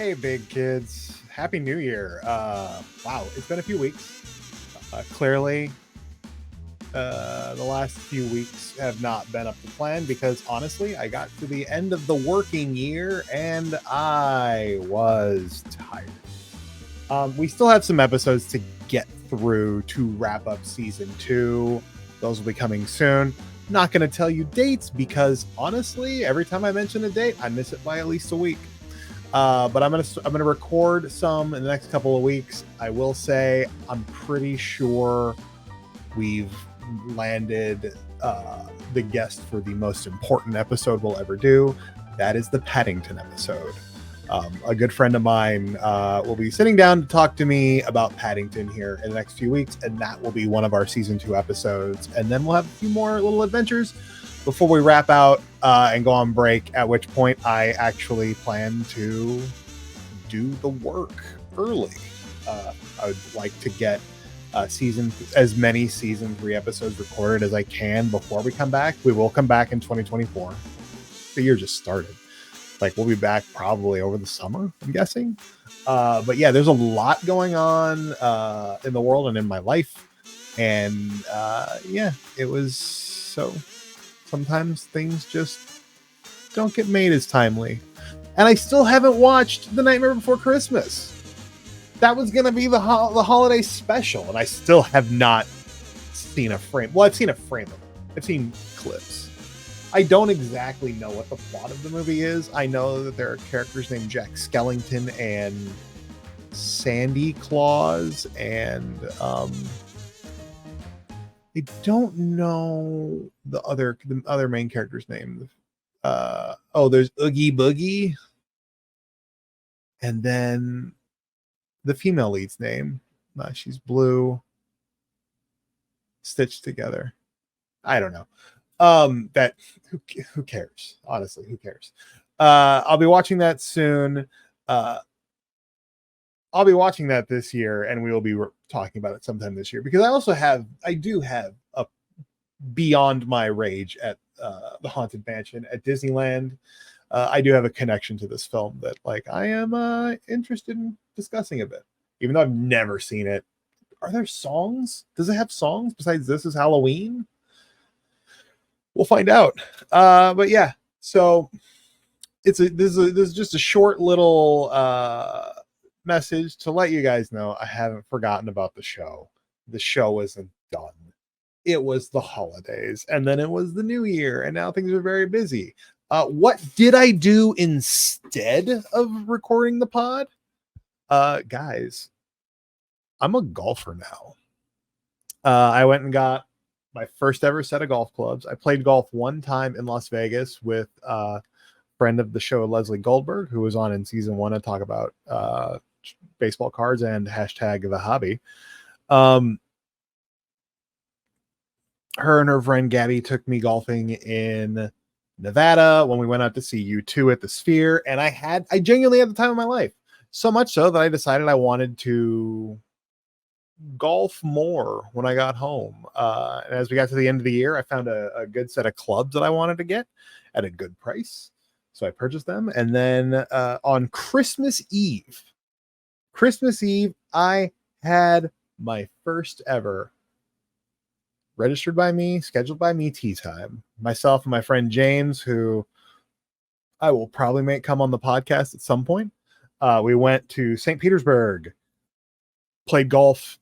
Hey, big kids. Happy New Year. Wow, it's been a few weeks. Clearly, the last few weeks have not been up to plan because honestly, I got to the end of the working year and I was tired. We still have some episodes to get through to wrap up season 2. Those will be coming soon. Not going to tell you dates because honestly, every time I mention a date, I miss it by at least a week. But I'm gonna record some in the next couple of weeks. I will say I'm pretty sure we've landed the guest for the most important episode we'll ever do. That is the Paddington episode. A good friend of mine will be sitting down to talk to me about Paddington here in the next few weeks, and that will be one of our season 2 episodes. And then we'll have a few more little adventures before we wrap out and go on break, at which point I actually plan to do the work early. I would like to get as many season 3 episodes recorded as I can before we come back. We will come back in 2024. The year just started. Like, we'll be back probably over the summer, I'm guessing. But yeah, there's a lot going on in the world and in my life. And yeah, it was so... Sometimes things just don't get made as timely. And I still haven't watched The Nightmare Before Christmas. That was going to be the holiday special, and I still have not seen a frame. Well, I've seen a frame of it. I've seen clips. I don't exactly know what the plot of the movie is. I know that there are characters named Jack Skellington and Sandy Claus, and I don't know the other main character's name. There's Oogie Boogie, and then the female lead's name. She's blue, stitched together. I don't know. Who cares? Honestly, who cares? I'll be watching that soon. I'll be watching that this year, and we will be talking about it sometime this year because I do have a Beyond My Rage at the Haunted Mansion at Disneyland. I do have a connection to this film that, like, I am interested in discussing a bit, even though I've never seen it. Are there songs? Does it have songs besides "This Is Halloween"? We'll find out. But yeah, so this is just a short little message to let you guys know I haven't forgotten about the show. The show isn't done. It was the holidays, and then it was the new year, and now things are very busy. What did I do instead of recording the pod? Guys, I'm a golfer now. I went and got my first ever set of golf clubs. I played golf one time in Las Vegas with a friend of the show, Leslie Goldberg, who was on in season 1 to talk about baseball cards and hashtag the hobby. Her and her friend Gabby took me golfing in Nevada when we went out to see U2 at the Sphere, and I genuinely had the time of my life. So much so that I decided I wanted to golf more when I got home. And as we got to the end of the year, I found a good set of clubs that I wanted to get at a good price. So I purchased them. And then on Christmas Eve, I had my first ever registered by me, scheduled by me tea time. Myself and my friend James, who I will probably make come on the podcast at some point. We went to St. Petersburg, played golf,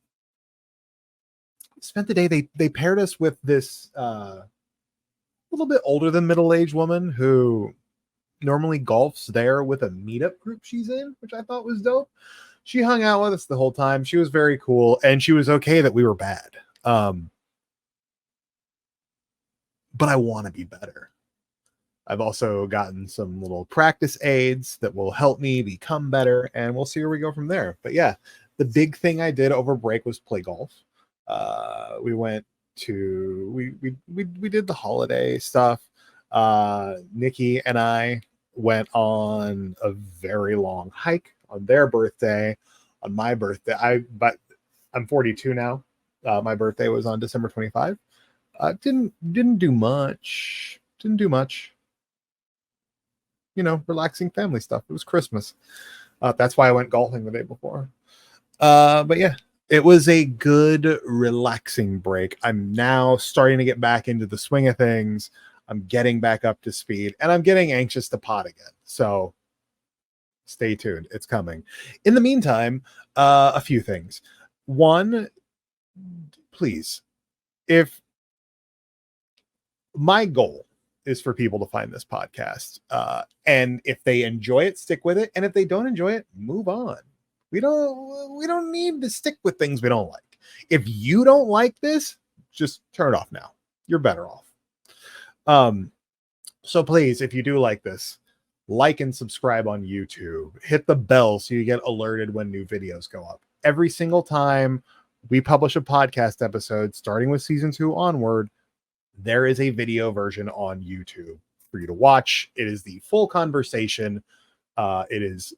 spent the day. They paired us with this little bit older than middle-aged woman who normally golfs there with a meetup group she's in, which I thought was dope. She hung out with us the whole time. She was very cool, and she was okay that we were bad. But I want to be better. I've also gotten some little practice aids that will help me become better, and we'll see where we go from there. But yeah, the big thing I did over break was play golf. We went to we did the holiday stuff. Nikki and I went on a very long hike on their birthday. On my birthday, but I'm 42 now. My birthday was on December 25. Didn't do much. Relaxing family stuff. It was Christmas. That's why I went golfing the day before. But yeah, it was a good, relaxing break. I'm now starting to get back into the swing of things. I'm getting back up to speed, and I'm getting anxious to pot again. So stay tuned. It's coming. In the meantime, a few things. One, please, if my goal is for people to find this podcast, and if they enjoy it, stick with it, and if they don't enjoy it, move on. We don't need to stick with things we don't like. If you don't like this, just turn it off now. You're better off. So please, if you do like this, like and subscribe on YouTube. Hit the bell so you get alerted when new videos go up. Every single time we publish a podcast episode, starting with season 2 onward, there is a video version on YouTube for you to watch. It is the full conversation. It is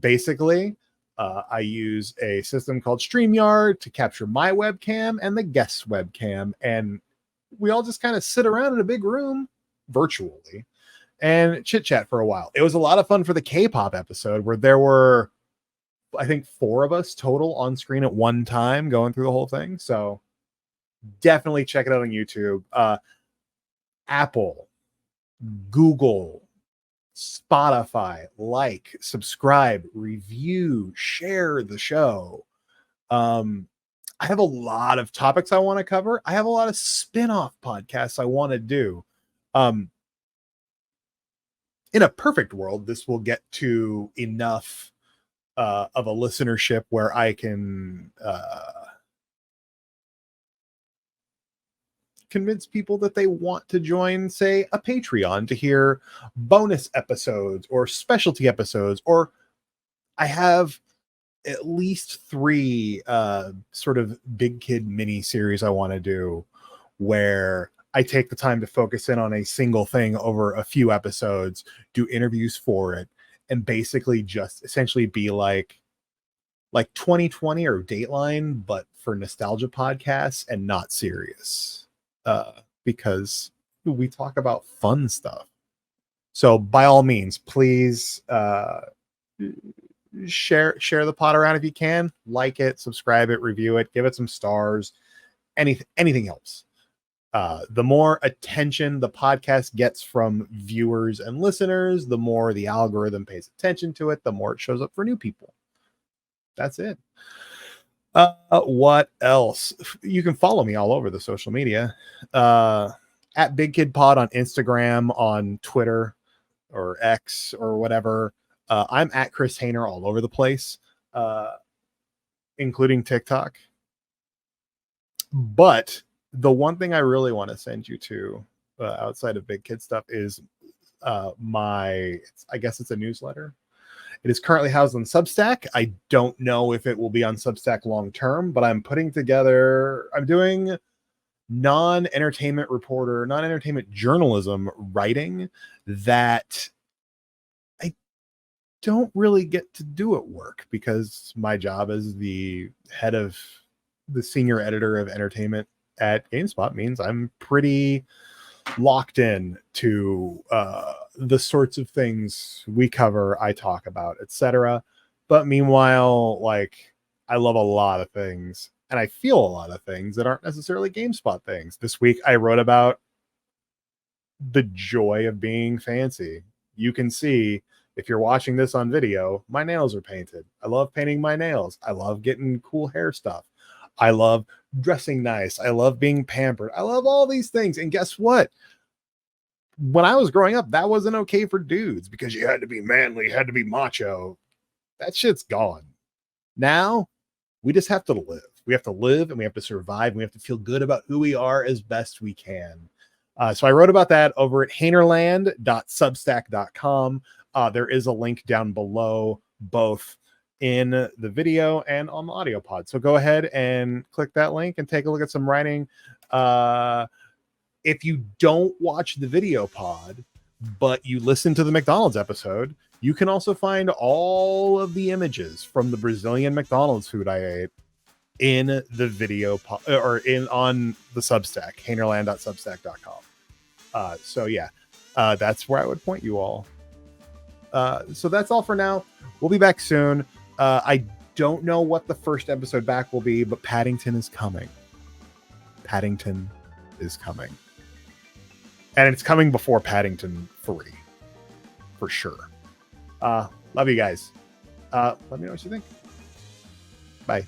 basically, I use a system called StreamYard to capture my webcam and the guest's webcam. And we all just kind of sit around in a big room virtually and chit chat for a while. It was a lot of fun for the K-pop episode where there were, I think, 4 of us total on screen at one time going through the whole thing. So definitely check it out on YouTube. Apple, Google, Spotify, like, subscribe, review, share the show. I have a lot of topics I want to cover. I have a lot of spin-off podcasts I want to do. In a perfect world, this will get to enough of a listenership where I can convince people that they want to join, say, a Patreon to hear bonus episodes or specialty episodes. Or I have at least 3 sort of big kid mini series I want to do where I take the time to focus in on a single thing over a few episodes, do interviews for it, and basically just essentially be like 2020 or Dateline, but for nostalgia podcasts and not serious, because we talk about fun stuff. So by all means, please share the pod around if you can. Like it, subscribe it, review it, give it some stars. Anything helps. The more attention the podcast gets from viewers and listeners, the more the algorithm pays attention to it, the more it shows up for new people. That's it. What else? You can follow me all over the social media. At Big Kid Pod on Instagram, on Twitter or X or whatever. I'm at Chris Hayner all over the place, including TikTok. But the one thing I really want to send you to outside of Big Kid stuff is I guess it's a newsletter. It is currently housed on Substack. I don't know if it will be on Substack long term, but I'm doing non-entertainment journalism writing that I don't really get to do at work because my job as the senior editor of entertainment at GameSpot means I'm pretty locked in to the sorts of things we cover, I talk about, etc. But meanwhile, I love a lot of things and I feel a lot of things that aren't necessarily GameSpot things. This week I wrote about the joy of being fancy. You can see, if you're watching this on video, my nails are painted. I love painting my nails. I love getting cool hair stuff. I love dressing nice. I love being pampered. I love all these things. And guess what? When I was growing up, that wasn't okay for dudes because you had to be manly, you had to be macho. That shit's gone. Now, we just have to live. We have to live and we have to survive. And we have to feel good about who we are as best we can. So I wrote about that over at Haynerland.substack.com. There is a link down below, both in the video and on the audio pod. So go ahead and click that link and take a look at some writing. If you don't watch the video pod, but you listen to the McDonald's episode, you can also find all of the images from the Brazilian McDonald's food I ate in the video on the Substack, Haynerland.substack.com. So yeah, that's where I would point you all. So that's all for now. We'll be back soon. I don't know what the first episode back will be, but Paddington is coming. Paddington is coming. And it's coming before Paddington 3. For sure. Love you guys. Let me know what you think. Bye.